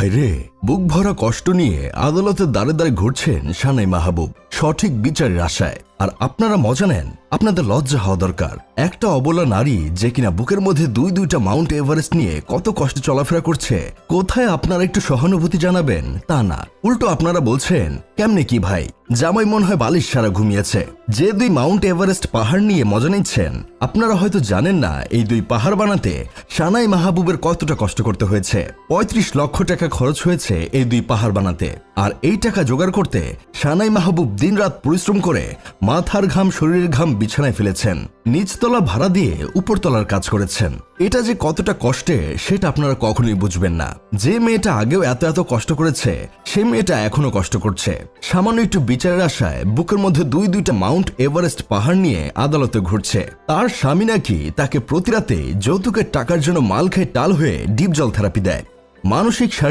ভাইরে, বুক ভরা কষ্ট নিয়ে আদালতের দ্বারে দ্বারে ঘুরছেন সানাই মাহবুব সঠিক বিচারের আশায়। আর আপনারা মজা নেন, আপনাদের লজ্জা হওয়া দরকার। একটা অবলা নারী যে কিনা বুকের মধ্যে দুইটা মাউন্ট এভারেস্ট নিয়ে কত কষ্টে চলাফেরা করছে, কোথায় আপনারা একটু সহানুভূতি জানাবেন তা না, উল্টো আপনারা বলছেন কেমনে কি ভাই, জামাই মনে হয় বালিশ সারা ঘুমিয়েছে। যে 2 মাউন্ট এভারেস্ট পাহাড় নিয়ে মজা নিচ্ছেন, আপনারা হয়তো জানেন না এই 2 পাহাড় বানাতে সানাই মাহবুবের কতটা কষ্ট করতে হয়েছে। 35 লক্ষ টাকা খরচ হয়েছে এই 2 পাহাড় বানাতে। আর এই টাকা জোগাড় করতে সানাই মাহবুব দিনরাত পরিশ্রম করে মাথার ঘাম শরীরের ঘাম বিছানায় ফেলেছেন, নিচতলা ভাড়া দিয়ে উপরতলার কাজ করেছেন। এটা যে কতটা কষ্টে সেটা আপনারা কখনোই বুঝবেন না। যে মেয়েটা আগেও এত এত কষ্ট করেছে, সে মেয়েটা এখনো কষ্ট করছে। সামান্য একটু বিচারের আশায় বুকের মধ্যে দুইটা মাউন্ট এভারেস্ট পাহাড় নিয়ে আদালতে ঘুরছে। তার স্বামী নাকি তাকে প্রতি রাতে যৌতুকের টাকার জন্য মাল খেয়ে টাল হয়ে ডিপ জল থেরাপি দেয়। মানসিক শারীরিক